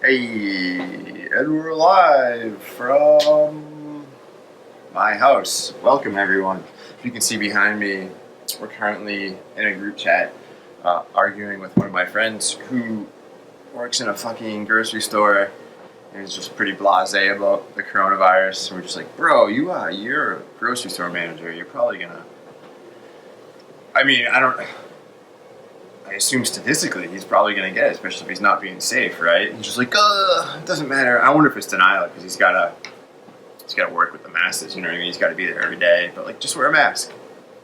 Hey, and we're live from my house. Welcome, everyone. If you can see behind me, we're currently in a group chat arguing with one of my friends who works in a fucking grocery store and is just pretty blasé about the coronavirus. We're just like, bro, you're a grocery store manager. You're probably gonna. I mean, I assume statistically he's probably going to get it, especially if he's not being safe, right? He's just like, it doesn't matter. I wonder if it's denial because he's got to work with the masses. You know what I mean? He's got to be there every day. But like, just wear a mask.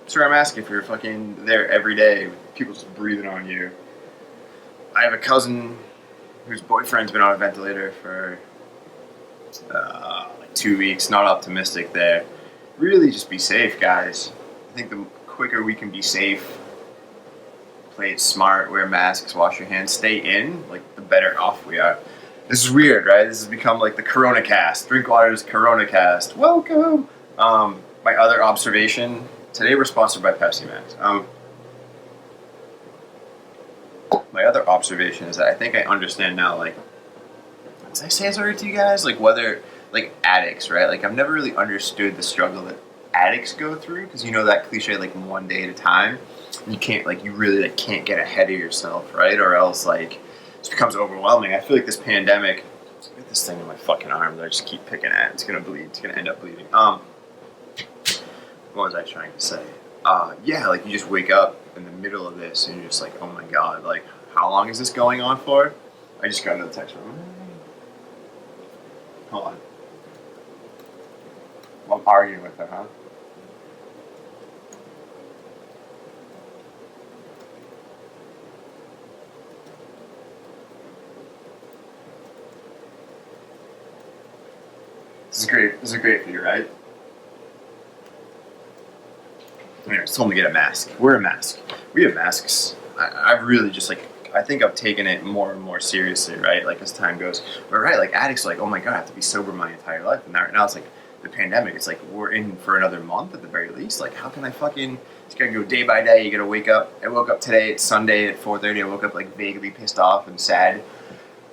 Just wear a mask if you're fucking there every day with people just breathing on you. I have a cousin whose boyfriend's been on a ventilator for like 2 weeks. Not optimistic there. Really, just be safe, guys. I think the quicker we can be safe, play it smart, wear masks, wash your hands, stay in, like the better off we are. This is weird, right? This has become like the Corona cast. Drinkwater's Corona cast. Welcome. My other observation today, we're sponsored by Pepsi Max. My other observation is that I think I understand now. Like, did I say this already to you guys? Like whether like addicts, right? Like I've never really understood the struggle that addicts go through because you know that cliche like one day at a time. You can't you really can't get ahead of yourself, right? Or else it just becomes overwhelming. I feel like this pandemic. I got this thing in my fucking arm that I just keep picking at. It's gonna bleed. It's gonna end up bleeding. What was I trying to say? Yeah, like you just wake up in the middle of this and you're just like, oh my god, like how long is this going on for? I just got another text from. Hold on. Well, I'm arguing with her, huh? This is great. This is great for you, right? Anyways, told me to get a mask. Wear a mask. We have masks. I've really just I think I've taken it more and more seriously, right? Like as time goes. But right, like addicts are like, oh my god, I have to be sober my entire life. And right now it's like the pandemic. It's like we're in for another month at the very least. Like how can I fucking? It's gotta go day by day. You gotta wake up. I woke up today. It's Sunday at 4:30. I woke up like vaguely pissed off and sad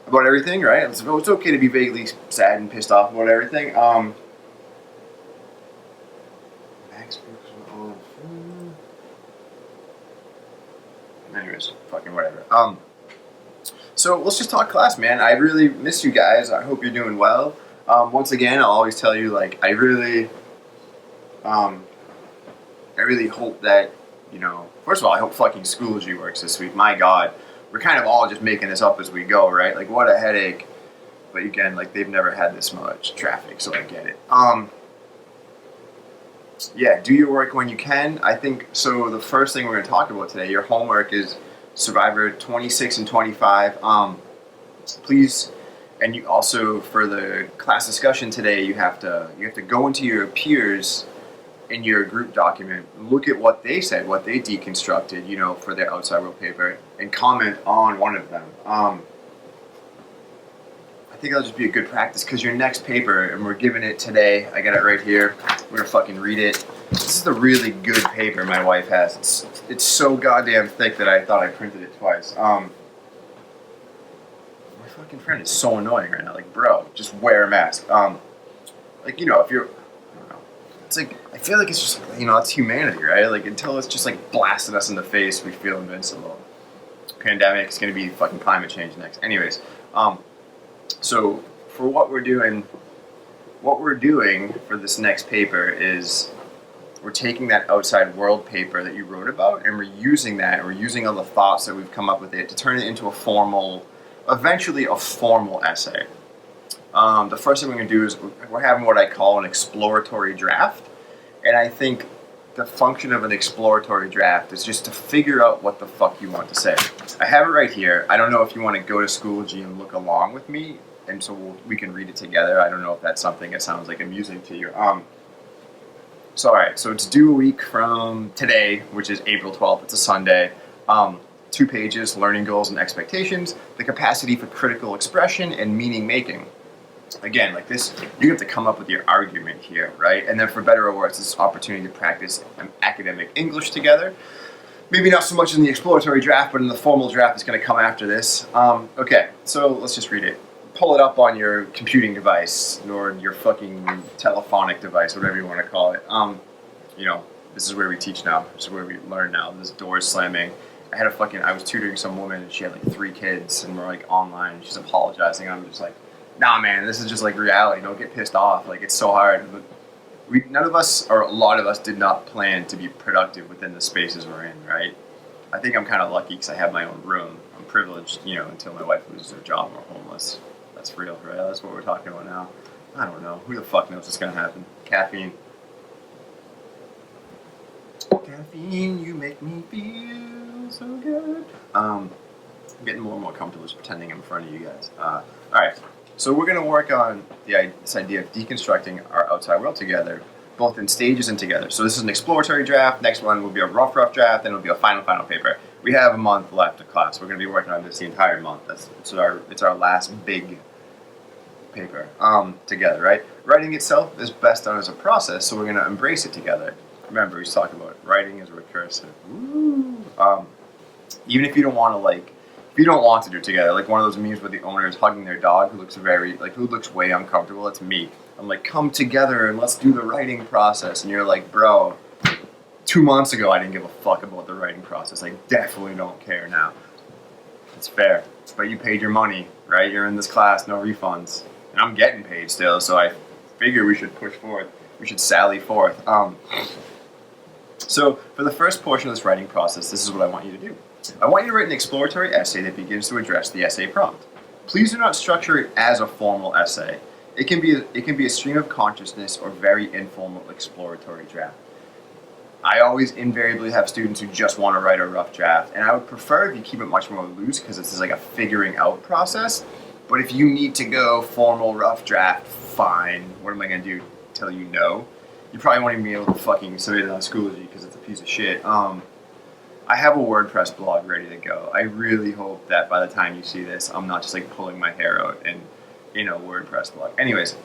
about everything, right? It's okay to be vaguely sad and pissed off about everything. Anyways, fucking whatever. So let's just talk class, man. I really miss you guys. I hope you're doing well. Once again, I'll always tell you, I really hope that, first of all, I hope fucking Schoology works this week. My God, we're kind of all just making this up as we go, right? Like, what a headache. But again, they've never had this much traffic, so I get it. Yeah, do your work when you can. I think, so the first thing we're going to talk about today, your homework is Survivor 26 and 25. Please, and you also, for the class discussion today, you have to go into your peers in your group document, look at what they said, what they deconstructed, for their outside world paper, and comment on one of them. I think that'll just be a good practice because your next paper, and we're giving it today, I got it right here, we're gonna fucking read it. This is a really good paper my wife has. It's so goddamn thick that I thought I printed it twice. My fucking friend is so annoying right now. Bro, just wear a mask. If you're, I don't know. It's I feel like it's just, it's humanity, right? Until it's just blasting us in the face, we feel invincible. Pandemic, it's gonna be fucking climate change next. Anyways, so for what we're doing for this next paper is we're taking that outside world paper that you wrote about and we're using that, and we're using all the thoughts that we've come up with it to turn it into eventually a formal essay. The first thing we're going to do is we're having what I call an exploratory draft, and I think the function of an exploratory draft is just to figure out what the fuck you want to say. I have it right here. I don't know if you want to go to Schoology and look along with me, and so we can read it together. I don't know if that's something that sounds amusing to you. So all right, so it's due a week from today, which is April 12th. It's a Sunday. 2 pages, learning goals and expectations, the capacity for critical expression and meaning making. Again, this, you have to come up with your argument here, right? And then for better or worse, this opportunity to practice academic English together. Maybe not so much in the exploratory draft, but in the formal draft that's going to come after this. Okay, so let's just read it. pull it up on your computing device or your fucking telephonic device, whatever you want to call it. You know, this is where we teach now. This is where we learn now. This door is slamming. I was tutoring some woman and she had like 3 kids and we're like online and she's apologizing. I'm just like, nah, man, this is just like reality. Don't get pissed off. Like, it's so hard. But none of us, or a lot of us, did not plan to be productive within the spaces we're in, right? I think I'm kind of lucky because I have my own room. I'm privileged, you know, until my wife loses her job and we're homeless. That's real, right? That's what we're talking about now. I don't know. Who the fuck knows what's going to happen? Caffeine. Caffeine, you make me feel so good. I'm getting more and more comfortable just pretending I'm in front of you guys. All right. So we're going to work on this idea of deconstructing our outside world together, both in stages and together. So this is an exploratory draft. Next one will be a rough draft. Then it'll be a final paper. We have a month left of class. We're going to be working on this the entire month. It's our last big paper together, right? Writing itself is best done as a process, so we're going to embrace it together. Remember, we talked about writing is recursive. Ooh. Even if you don't want to if you don't want to do it together, like one of those memes where the owner is hugging their dog who looks way uncomfortable. That's me. I'm like, come together and let's do the writing process. And you're like, bro, 2 months ago I didn't give a fuck about the writing process. I definitely don't care now. It's fair. But you paid your money, right? You're in this class, no refunds. And I'm getting paid still, so I figure we should push forward. We should sally forth. So for the first portion of this writing process, this is what I want you to do. I want you to write an exploratory essay that begins to address the essay prompt. Please do not structure it as a formal essay. It can be a stream of consciousness or very informal exploratory draft. I always invariably have students who just want to write a rough draft, and I would prefer if you keep it much more loose because this is like a figuring out process. But if you need to go formal rough draft, fine. What am I going to do? Tell you no? You probably won't even be able to fucking submit it on Schoology because it's a piece of shit. I have a WordPress blog ready to go. I really hope that by the time you see this, I'm not just like pulling my hair out in a WordPress blog. Anyways,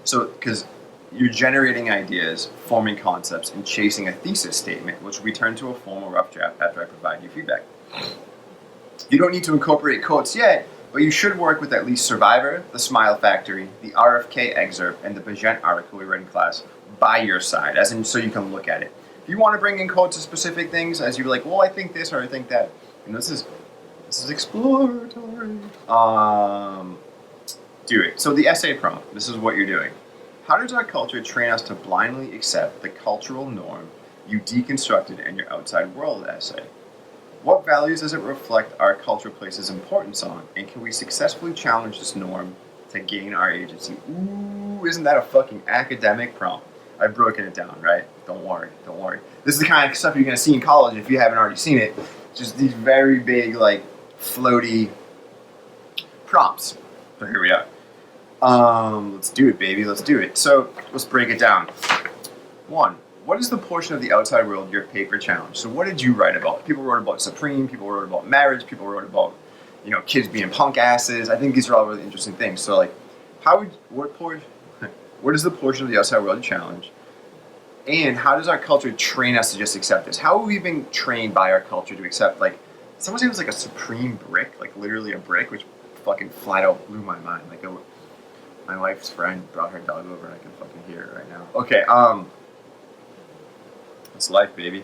so because you're generating ideas, forming concepts, and chasing a thesis statement, which will be turned to a formal rough draft after I provide you feedback. You don't need to incorporate quotes yet, but you should work with at least Survivor, The Smile Factory, the RFK excerpt, and the Bagent article we read in class by your side, as in so you can look at it. If you want to bring in quotes of specific things, as you're like, well, I think this or I think that, and this is exploratory. Do it. So the essay prompt, this is what you're doing. How does our culture train us to blindly accept the cultural norm you deconstructed in your outside world essay? What values does it reflect our culture places importance on, and can we successfully challenge this norm to gain our agency? Ooh, isn't that a fucking academic prompt? I've broken it down, right? Don't worry. This is the kind of stuff you're going to see in college if you haven't already seen it. Just these very big, like, floaty prompts. So here we are. Let's do it, baby. Let's do it. So let's break it down. 1. What is the portion of the outside world your paper challenged? So what did you write about? People wrote about Supreme. People wrote about marriage. People wrote about, kids being punk asses. I think these are all really interesting things. So, like, what is the portion of the outside world you challenge? And how does our culture train us to just accept this? How have we been trained by our culture to accept, like, someone said it was like a Supreme brick, like literally a brick, which fucking flat out blew my mind. Like, my wife's friend brought her dog over and I can fucking hear it right now. Okay, it's life, baby.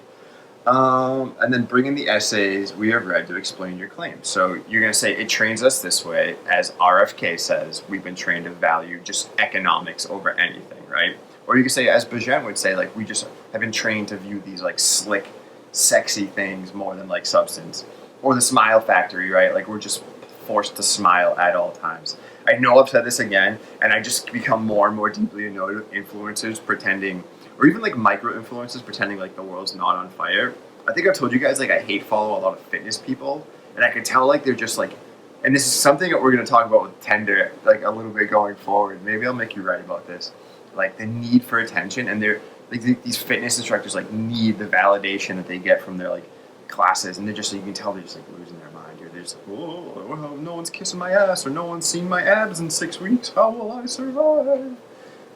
And then bring in the essays we have read to explain your claims. So you're going to say, it trains us this way, as RFK says, we've been trained to value just economics over anything, right? Or you can say, as Bagent would say, like, we just have been trained to view these, like, slick, sexy things more than, like, substance. Or the Smile Factory, right? Like, we're just forced to smile at all times. I know I've said this again, and I just become more and more deeply annoyed with influencers pretending, or even like micro-influencers pretending like the world's not on fire. I think I've told you guys, like, I hate follow a lot of fitness people, and I can tell, like, they're just like, and this is something that we're going to talk about with Tinder, like, a little bit going forward. Maybe I'll make you write about this. Like, the need for attention, and they're, like, these fitness instructors, like, need the validation that they get from their, like, classes, and they're just, you can tell they're just, like, losing their mind. They're just like, oh, no one's kissing my ass, or no one's seen my abs in 6 weeks. How will I survive? And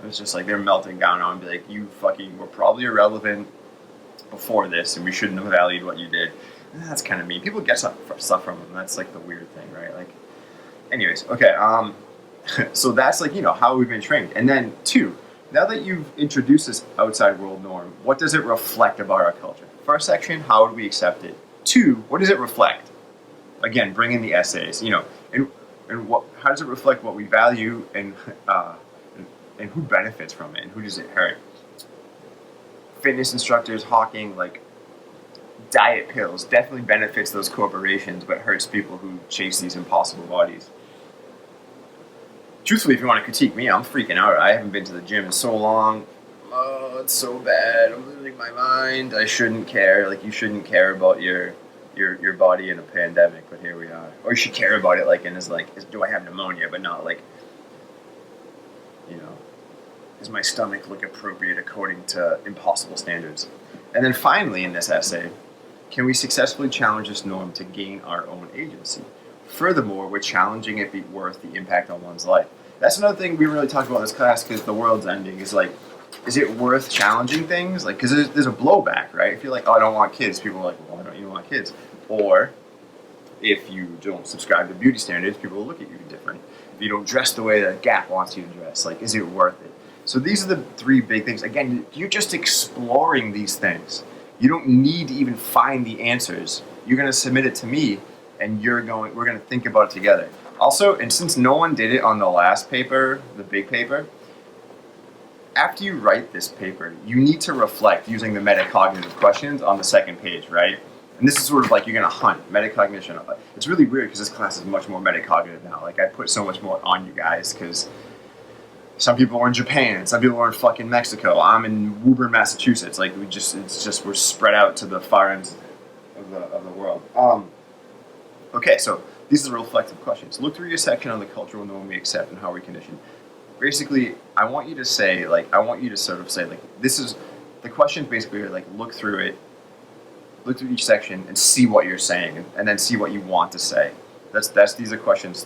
it's just like they're melting down on, be like, you fucking were probably irrelevant before this, and we shouldn't have valued what you did. And that's kind of mean. People get stuff from them. That's like the weird thing, right? Like, anyways, okay. So that's like, how we've been trained. And then two, now that you've introduced this outside world norm, what does it reflect about our culture? First section, how would we accept it? Two, what does it reflect? Again, bring in the essays, and what, how does it reflect what we value, and who benefits from it, and who does it hurt? Fitness instructors hawking like diet pills definitely benefits those corporations, but hurts people who chase these impossible bodies. Truthfully, if you want to critique me, I'm freaking out. I haven't been to the gym in so long. Oh, it's so bad. I'm losing my mind. I shouldn't care. Like, you shouldn't care about your body in a pandemic, but here we are. Or you should care about it, like, do I have pneumonia, but not like, does my stomach look appropriate according to impossible standards? And then finally, in this essay, can we successfully challenge this norm to gain our own agency? Furthermore, would challenging it be worth the impact on one's life? That's another thing we really talked about in this class, because the world's ending, is like, is it worth challenging things? Like, because there's a blowback, right? If you're like, oh, I don't want kids, people are like, well, why don't you want kids? Or if you don't subscribe to beauty standards, people will look at you different. If you don't dress the way that Gap wants you to dress, like, is it worth it? So these are the three big things. Again, you're just exploring these things. You don't need to even find the answers. You're going to submit it to me, and we're going to think about it together. Also, and since no one did it on the last paper, the big paper, after you write this paper, you need to reflect using the metacognitive questions on the second page, right? And this is sort of like you're going to hunt metacognition. It's really weird because this class is much more metacognitive now. Like, I put so much more on you guys because some people are in Japan, some people are in fucking Mexico. I'm in Woburn, Massachusetts. Like, we're spread out to the far ends of the world. Okay, so these are the reflective questions. Look through your section on the cultural norm we accept and how we're conditioned. Basically, I want you to sort of say, this is, the questions basically are like, look through each section and see what you're saying, and then see what you want to say. These are questions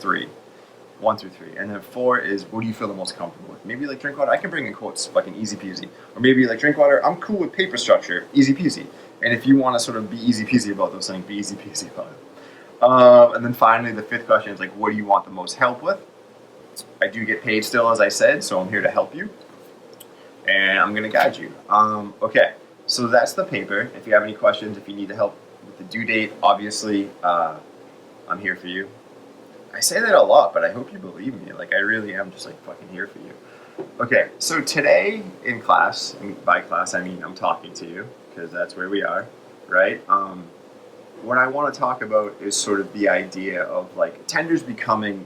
1 through 3. And then 4 is, what do you feel the most comfortable with? Maybe like drink water, I can bring in quotes, fucking easy peasy. Or maybe like drink water, I'm cool with paper structure, easy peasy. And if you want to sort of be easy peasy about those things, be easy peasy about it. And then finally, the 5th question is like, what do you want the most help with? I do get paid still, as I said, so I'm here to help you. And I'm going to guide you. Okay, so that's the paper. If you have any questions, if you need help with the due date, obviously, I'm here for you. I say that a lot, but I hope you believe me. Like, I really am just like fucking here for you. Okay, so today in class, and by class I mean I'm talking to you, because that's where we are, right? What I want to talk about is sort of the idea of like Tender's becoming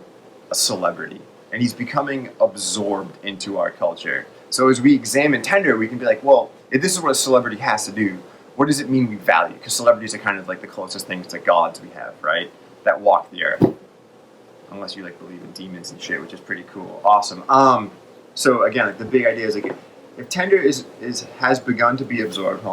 a celebrity, and he's becoming absorbed into our culture. So as we examine Tender, we can be like, well, if this is what a celebrity has to do, what does it mean we value? Because celebrities are kind of like the closest things to gods we have, right? That walk the earth. Unless you like believe in demons and shit, which is pretty cool. Awesome. So again, like, the big idea is like, if Tender has begun to be absorbed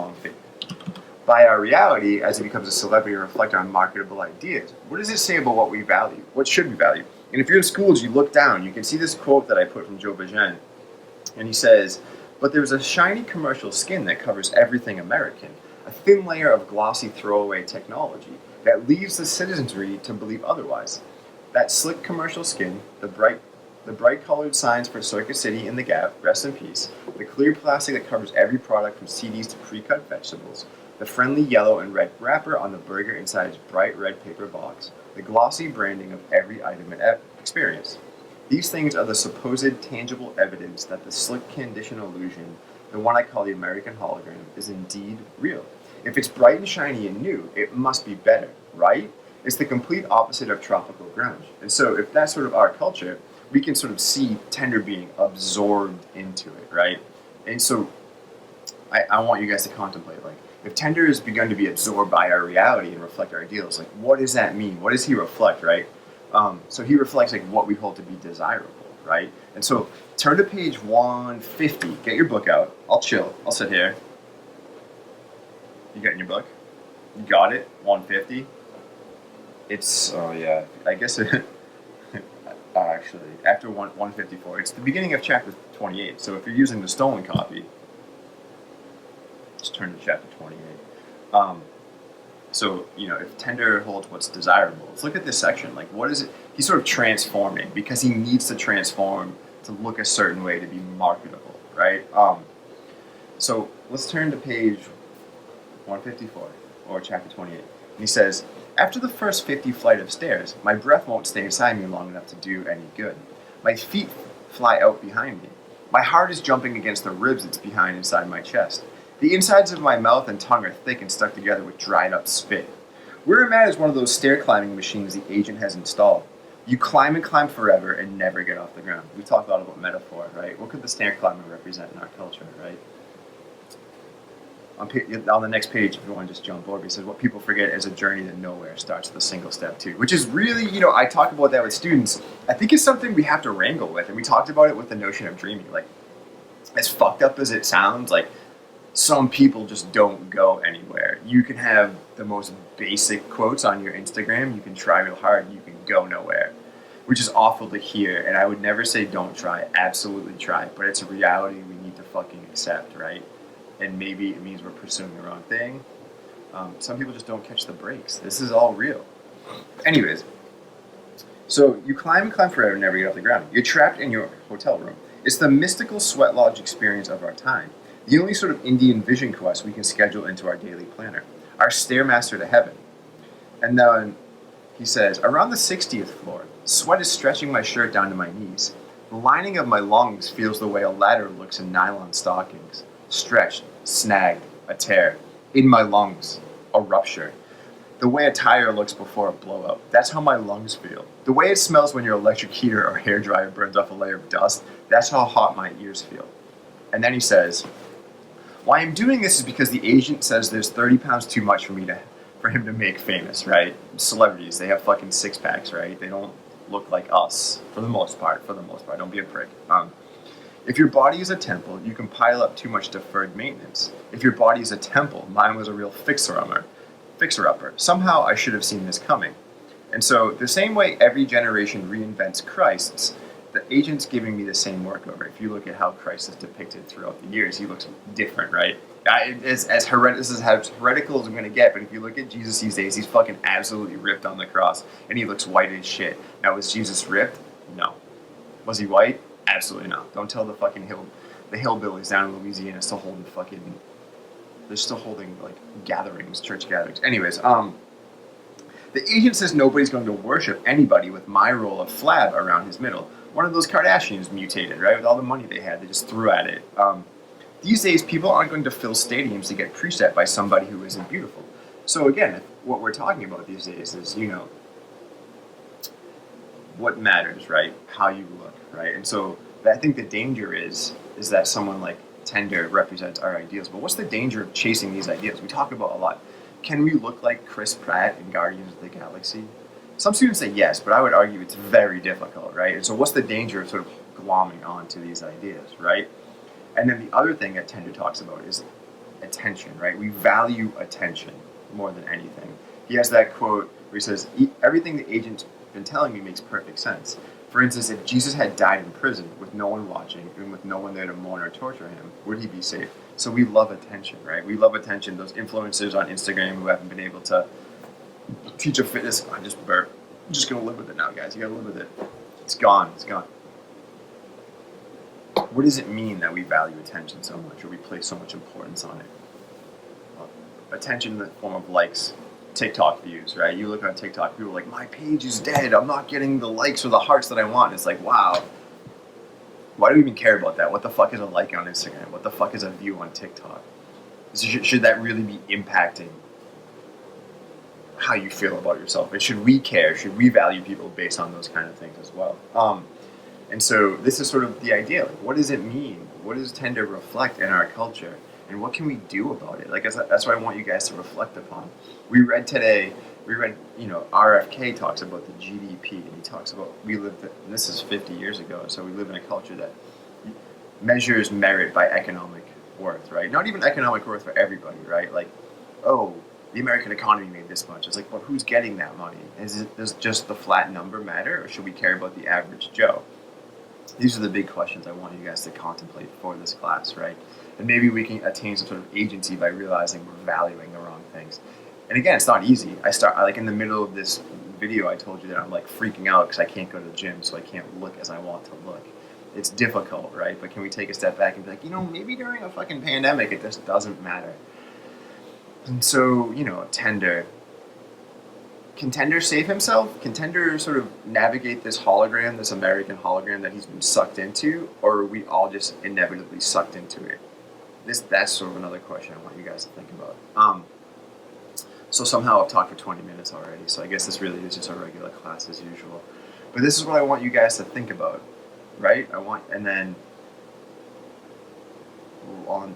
by our reality as it becomes a celebrity and reflect on marketable ideas, what does it say about what we value? What should we value? And if you're in schools, you look down, you can see this quote that I put from Joe Bajan, and he says, "But there's a shiny commercial skin that covers everything American, a thin layer of glossy throwaway technology that leaves the citizenry to believe otherwise. That slick commercial skin, the bright colored signs for Circuit City and the Gap, rest in peace, the clear plastic that covers every product from CDs to pre-cut vegetables, the friendly yellow and red wrapper on the burger inside its bright red paper box, the glossy branding of every item and experience. These things are the supposed tangible evidence that the slick condition illusion, the one I call the American hologram, is indeed real. If it's bright and shiny and new, it must be better, right? It's the complete opposite of tropical grunge. And so if that's sort of our culture, we can sort of see Tender being absorbed into it, right? And so I want you guys to contemplate, like, if Tender has begun to be absorbed by our reality and reflect our ideals, like, what does that mean? What does he reflect, right? So he reflects like what we hold to be desirable, right? And so turn to page 150. Get your book out. I'll chill. I'll sit here. You got in your book? You got it? 150? It's, oh yeah, I guess it, actually, after 154, it's the beginning of chapter 28. So if you're using the stolen copy, just turn to chapter 28. So, if tender holds what's desirable, let's look at this section. Like, what is it? He's sort of transforming because he needs to transform to look a certain way to be marketable, right? So let's turn to page 154 or chapter 28. And he says, after the first 50 flight of stairs, my breath won't stay inside me long enough to do any good. My feet fly out behind me. My heart is jumping against the ribs it's behind inside my chest. The insides of my mouth and tongue are thick and stuck together with dried up spit. Where I'm at is one of those stair climbing machines the agent has installed. You climb and climb forever and never get off the ground. We talked a lot about metaphor, right? What could the stair climber represent in our culture, right? On the next page, if you want to just jump over, he says, what people forget is a journey to nowhere starts with a single step too, which is really, I talk about that with students. I think it's something we have to wrangle with. And we talked about it with the notion of dreaming. Like, as fucked up as it sounds, like, some people just don't go anywhere. You can have the most basic quotes on your Instagram. You can try real hard. You can go nowhere, which is awful to hear. And I would never say don't try. Absolutely try. But it's a reality we need to fucking accept, right? And maybe it means we're pursuing the wrong thing. Some people just don't catch the breaks. This is all real. Anyways, so you climb and climb forever and never get off the ground. You're trapped in your hotel room. It's the mystical sweat lodge experience of our time. The only sort of Indian vision quest we can schedule into our daily planner. Our stairmaster to heaven. And then he says, around the 60th floor, sweat is stretching my shirt down to my knees. The lining of my lungs feels the way a ladder looks in nylon stockings. Stretched, snagged, a tear. In my lungs, a rupture. The way a tire looks before a blowout. That's how my lungs feel. The way it smells when your electric heater or hairdryer burns off a layer of dust. That's how hot my ears feel. And then he says, why I'm doing this is because the agent says there's 30 pounds too much for him to make famous, right? Celebrities, they have fucking six packs, right? They don't look like us for the most part. Don't be a prick. If your body is a temple, you can pile up too much deferred maintenance. If your body is a temple, mine was a real fixer-upper. Somehow I should have seen this coming. And so the same way every generation reinvents Christ's, the agent's giving me the same work over. If you look at how Christ is depicted throughout the years, he looks different, right? This is as heretical as I'm going to get, but if you look at Jesus these days, he's fucking absolutely ripped on the cross, and he looks white as shit. Now, was Jesus ripped? No. Was he white? Absolutely not. Don't tell the hillbillies down in Louisiana they're still holding like gatherings, church gatherings. Anyways, the agent says nobody's going to worship anybody with my roll of flab around his middle. One of those Kardashians mutated, right? With all the money they had, they just threw at it. These days, people aren't going to fill stadiums to get preset by somebody who isn't beautiful. So again, what we're talking about these days is, what matters, right? How you look, right? And so I think the danger is that someone like Tender represents our ideals. But what's the danger of chasing these ideals? We talk about a lot. Can we look like Chris Pratt in Guardians of the Galaxy? Some students say yes, but I would argue it's very difficult, right? And so what's the danger of sort of glomming onto these ideas, right? And then the other thing that Tender talks about is attention, right? We value attention more than anything. He has that quote where he says, everything the agent's been telling me makes perfect sense. For instance, if Jesus had died in prison with no one watching and with no one there to mourn or torture him, would he be safe? So we love attention, right? We love attention. Those influencers on Instagram who haven't been able to teach a fitness, I'm just going to live with it now, guys. You got to live with it. It's gone. What does it mean that we value attention so much, or we place so much importance on it? Well, attention in the form of likes, TikTok views, right? You look on TikTok, people are like, my page is dead. I'm not getting the likes or the hearts that I want. It's like, wow. Why do we even care about that? What the fuck is a like on Instagram? What the fuck is a view on TikTok? Should that really be impacting how you feel about yourself? And should we care? Should we value people based on those kind of things as well? And so this is sort of the idea. Like, what does it mean? What does tend to reflect in our culture? And what can we do about it? Like, that's what I want you guys to reflect upon. We read, RFK talks about the GDP, and he talks about, and this is 50 years ago, so we live in a culture that measures merit by economic worth, right? Not even economic worth for everybody, right? Like, oh, the American economy made this much. It's like, well, who's getting that money? Does just the flat number matter, or should we care about the average Joe? These are the big questions I want you guys to contemplate for this class, right? And maybe we can attain some sort of agency by realizing we're valuing the wrong things. And again, it's not easy. I like in the middle of this video, I told you that I'm like freaking out because I can't go to the gym, so I can't look as I want to look. It's difficult, right? But can we take a step back and be like, maybe during a fucking pandemic, it just doesn't matter. And so, can Tender save himself? Can Tender sort of navigate this hologram, this American hologram that he's been sucked into, or are we all just inevitably sucked into it? That's sort of another question I want you guys to think about. So somehow I've talked for 20 minutes already, so I guess this really is just a regular class as usual. But this is what I want you guys to think about, right? And then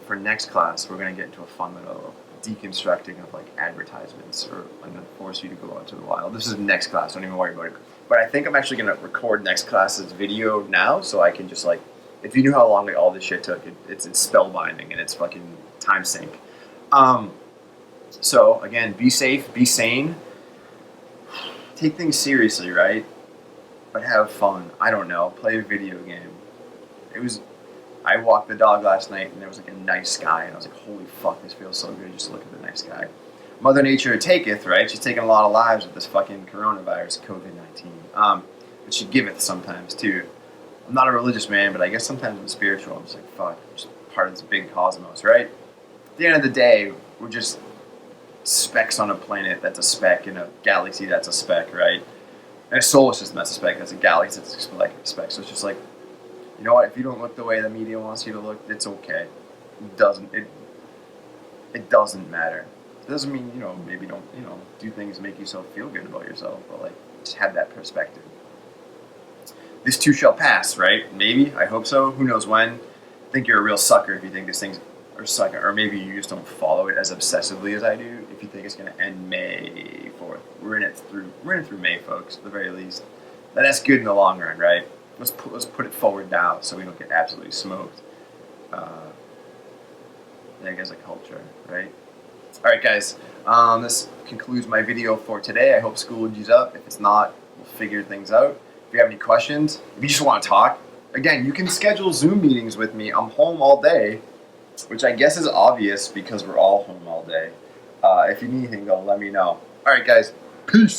for next class, we're going to get into a fun little deconstructing of like advertisements, or I'm going to force you to go out to the wild. This is next class, don't even worry about it. But I think I'm actually going to record next class's video now, so I can just like, if you knew how long all this shit took, it's spellbinding and it's fucking time sync. So again, be safe, be sane, take things seriously, right? But have fun. I don't know, play a video game. I walked the dog last night and there was like a night sky and I was like, holy fuck, this feels so good just to look at the night sky. Mother Nature taketh, right? She's taking a lot of lives with this fucking coronavirus, COVID-19. But she giveth sometimes too. I'm not a religious man, but I guess sometimes I'm spiritual. I'm just like, fuck, I'm just part of this big cosmos, right? At the end of the day, we're just specks on a planet that's a speck, in a galaxy that's a speck, right? And a solar system that's a speck, that's a galaxy that's a speck. So it's just like, you know what, if you don't look the way the media wants you to look, it's okay. It doesn't matter. It doesn't mean, maybe don't, do things to make yourself feel good about yourself, but like, just have that perspective. This too shall pass, right? Maybe, I hope so, who knows when. I think you're a real sucker if you think this thing's, or maybe you just don't follow it as obsessively as I do, if you think it's going to end May 4th. We're in it through May, folks, at the very least. But that's good in the long run, right? Let's put it forward now so we don't get absolutely smoked. As a culture, right? All right, guys. This concludes my video for today. I hope schooled you up. If it's not, we'll figure things out. If you have any questions, if you just want to talk, again, you can schedule Zoom meetings with me. I'm home all day, which I guess is obvious because we're all home all day. If you need anything, though, let me know. All right, guys. Peace.